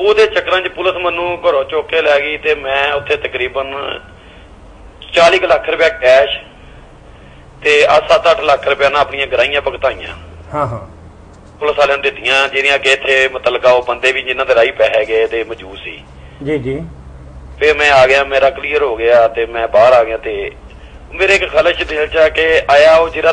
ਉਹਦੇ ਚੱਕਰਾਂ 'ਚ ਪੁਲਿਸ ਮੈਨੂੰ ਘਰੋਂ ਚੁੱਕ ਕੇ ਲੈ ਗਈ ਤੇ ਮੈਂ ਉੱਥੇ ਤਕਰੀਬਨ 40 ਲੱਖ ਰੁਪਇਆ ਕੈਸ਼ ਤੇ 7-8 ਲੱਖ ਰੁਪਇਆ ਨਾ ਆਪਣੀਆਂ ਗਰਾਈਆਂ ਭੁਗਤਾਈਆਂ। ਹਾਂ ਹਾਂ ਪੁਲਿਸ ਵਾਲਿਆਂ ਨੇ ਦਿੱਤੀਆਂ ਜਿਹੜੀਆਂ ਕਿ ਇੱਥੇ ਮਤਲਬ ਉਹ ਬੰਦੇ ਵੀ ਜਿਨ੍ਹਾਂ ਦੇ ਰਾਹੀਂ ਪੈਸੇ ਗਏ ਤੇ ਮੌਜੂਦ ਸੀ। ਜੀ ਜੀ। ਫਿਰ ਮੈਂ ਆ ਗਿਆ, ਮੇਰਾ ਕਲੀਅਰ ਹੋ ਗਿਆ ਤੇ ਮੈਂ ਬਾਹਰ ਆ ਗਿਆ ਤੇ ਮੇਰੇ ਇੱਕ ਖਲਸ਼ ਦਿਲ 'ਚ ਆ ਕੇ ਆਇਆ ਉਹ ਜਿਹੜਾ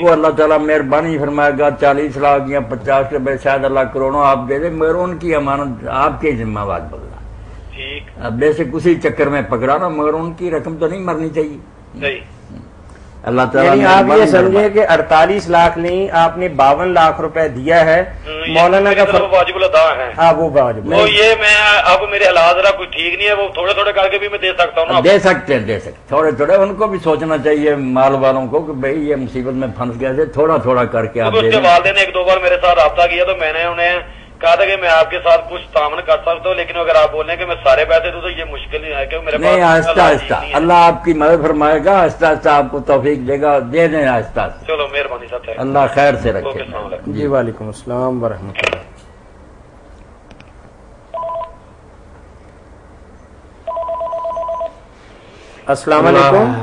وہ اللہ تعالیٰ مہربانی فرمائے گا 40 لاکھ یا 50 روپے شاید اللہ کروڑوں آپ دے دیں، مگر ان کی امانت آپ کے ذمہ وار بدلا. ٹھیک. اب بیسک اسی چکر میں پکڑا نا، مگر ان کی رقم تو نہیں مرنی چاہیے. صحیح. اللہ تعالیٰ یعنی آپ یہ سمجھیں کہ 48 لاکھ نہیں، آپ نے 52 لاکھ روپے دیا ہے مولانا کا واجب الادا ہے. ہاں وہ واجب. تو یہ میں اب میرے حالات ذرا کوئی ٹھیک نہیں ہے، وہ تھوڑے تھوڑے کر کے بھی میں دے سکتا ہوں نا. دے سکتے ہیں تھوڑے تھوڑے. ان کو بھی سوچنا چاہیے مال والوں کو کہ بھئی یہ مصیبت میں پھنس گئے تھے، تھوڑا تھوڑا کر کے آپ دے دیں. اس کے والدین نے 1-2 بار میرے ساتھ رابطہ کیا تو میں نے انہیں کہا تھا کہ میں آپ کے ساتھ کچھ تعاون کر سکتا ہوں، لیکن اگر آپ بولیں کہ میں سارے پیسے دوں تو یہ مشکل نہیں ہے کہ میرے پاس نہیں. آہستہ آہستہ اللہ آپ کی مدد فرمائے گا، آہستہ آہستہ آپ کو توفیق دے گا، دے دیں آہستہ آہستہ. چلو مہربانی صاحب. اللہ خیر سے رکھے. السلام علیکم. جی وعلیکم السلام ورحمۃ اللہ. السلام علیکم.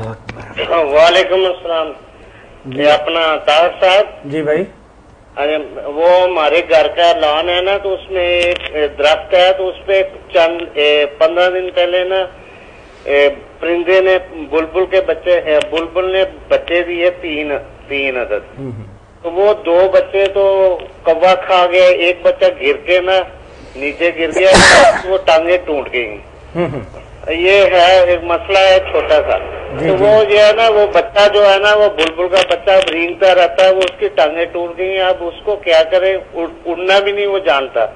وعلیکم السلام. یہ اپنا طاہر صاحب. جی بھائی. وہ ہمارے گھر کا لان ہے نا، تو اس میں ایک درخت ہے، تو اس پہ چند 15 دن پہلے نا پرندے نے بلبل نے بچے دیے 3 عدد. تو وہ 2 بچے تو کوا کھا گئے، ایک بچہ گر کے نا نیچے گر گیا، وہ ٹانگیں ٹوٹ گئی. یہ ہے ایک مسئلہ ہے چھوٹا سا. تو وہ جو ہے نا، وہ بچہ جو ہے نا، وہ بلبل کا بچہ رینگتا رہتا ہے، وہ اس کی ٹانگیں ٹوٹ گئی ہیں. اب اس کو کیا کرے، اڑنا بھی نہیں وہ جانتا،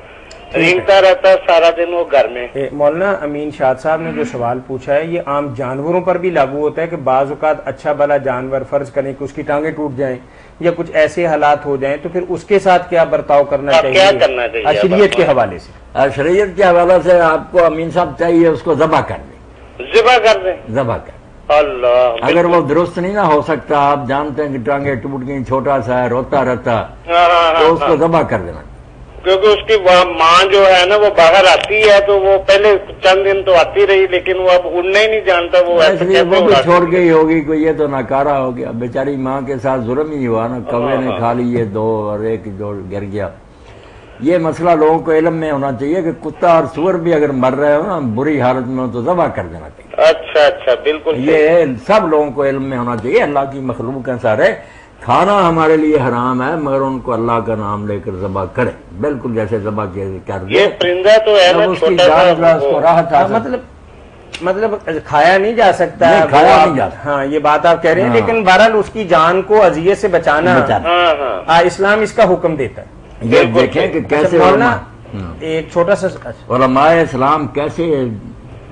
رینگتا رہتا ہے سارا دن وہ گھر میں. مولانا امین شاد صاحب نے جو سوال پوچھا ہے یہ عام جانوروں پر بھی لاگو ہوتا ہے کہ بعض اوقات اچھا بھلا جانور فرض کریں کہ اس کی ٹانگیں ٹوٹ جائیں یا کچھ ایسے حالات ہو جائیں تو پھر اس کے ساتھ کیا برتاؤ کرنا چاہیے؟ کیا کرنا چاہیے شریعت کے حوالے سے؟ شریعت کے حوالے سے آپ کو امین صاحب چاہیے اس کو ذبح کر دیں. ذبح کر دیں. ذبح کر. اللہ. اگر وہ درست نہیں نہ ہو سکتا، آپ جانتے ہیں کہ ٹانگیں ٹوٹ گئی، چھوٹا سا ہے، روتا رہتا، تو اس کو ذبح کر دینا. کیونکہ اس کی ماں جو ہے نا وہ باہر آتی ہے، تو وہ پہلے چند دن تو آتی رہی، لیکن وہ اب اڑنا ہی نہیں جانتا. وہ بھی چھوڑ گئی ہوگی کوئی، یہ تو ناکارہ ہو گیا. بیچاری ماں کے ساتھ ظلم ہی ہوا نا، کوے نے کھا لی یہ 2 اور ایک جو گر گیا. یہ مسئلہ لوگوں کو علم میں ہونا چاہیے کہ کتا اور سور بھی اگر مر رہے ہو نا بری حالت میں تو ذبح کر دینا چاہیے. اچھا بالکل. یہ سب لوگوں کو علم میں ہونا چاہیے. اللہ کی مخلوق ہیں سارے، کھانا ہمارے لیے حرام ہے، مگر ان کو اللہ کا نام لے کر ذبح کرے، بالکل جیسے ذبح کر دے. یہ پرندہ تو ہے نا چھوٹا سا، اس کو راحت حاصل. مطلب کھایا نہیں جا سکتا ہے، کھایا نہیں جا سکتا. ہاں یہ بات آپ کہہ رہے ہیں، لیکن بہرحال اس کی جان کو اذیت سے بچانا اسلام اس کا حکم دیتا ہے. یہ دیکھیں کہ کیسے ایک چھوٹا سا علماء اسلام کیسے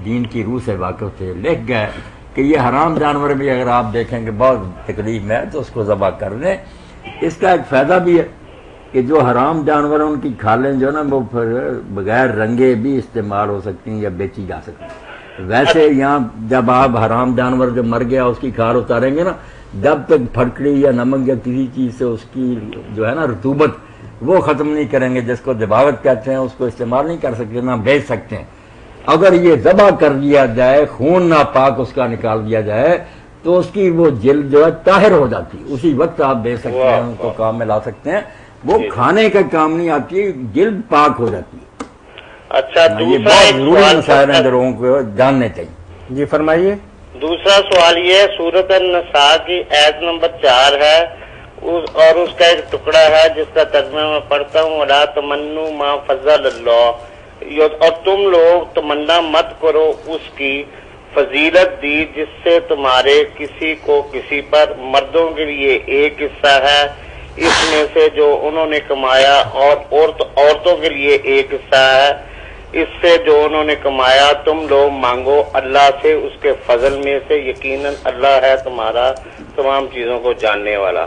دین کی روح سے واقف تھے، لکھ گئے کہ یہ حرام جانور بھی اگر آپ دیکھیں کہ بہت تکلیف میں ہے تو اس کو ذبح کر دیں. اس کا ایک فائدہ بھی ہے کہ جو حرام جانور ان کی کھالیں جو نا وہ بغیر رنگے بھی استعمال ہو سکتی ہیں یا بیچی جا سکتی ہیں. ویسے یہاں جب آپ حرام جانور جو مر گیا اس کی کھال اتاریں گے نا، جب تک پھٹکڑی یا نمک یا کسی چیز سے اس کی جو ہے نا رطوبت وہ ختم نہیں کریں گے، جس کو ذباوت کہتے ہیں، اس کو استعمال نہیں کر سکتے، نہ بیچ سکتے ہیں. اگر یہ ذبح کر دیا جائے، خون ناپاک اس کا نکال دیا جائے، تو اس کی وہ جلد جو ہے طاہر ہو جاتی، اسی وقت آپ بیچ سکتے ہیں، ان کو کام میں لا سکتے ہیں. وہ کھانے کا کام نہیں آتی، جلد پاک ہو جاتی ہے. اچھا یہ بہت ضروری مسائل ہیں لوگوں کو جاننے چاہیے. جی فرمائیے. دوسرا سوال یہ ہے، سورۃ النساء کی آیت نمبر 4 ہے اور اس کا ایک ٹکڑا ہے جس کا ترجمہ میں پڑھتا ہوں، وَلَا تَمَنُّوا مَا فَضَّلَ اللَّهُ، اور تم لوگ تمنا مت کرو اس کی فضیلت دی جس سے تمہارے کسی کو کسی پر. مردوں کے لیے ایک حصہ ہے اس میں سے جو انہوں نے کمایا، اور عورتوں کے لیے ایک حصہ ہے اس سے جو انہوں نے کمایا. تم لوگ مانگو اللہ سے اس کے فضل میں سے، یقیناً اللہ ہے تمہارا تمام چیزوں کو جاننے والا.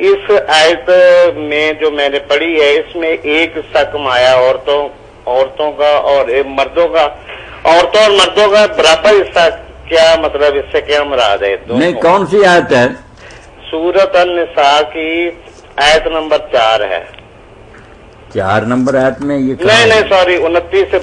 اس آیت میں جو میں نے پڑھی ہے، اس میں ایک حصہ کمایا عورتوں کا اور مردوں کا، عورتوں اور مردوں کا برابر حصہ، کیا مطلب اس سے کیا مراد ہے؟ نہیں، کون سی آیت ہے؟ سورۃ النساء کی آیت نمبر 4 ہے. 4 نمبر آیت میں یہ نہیں سوری 29 سے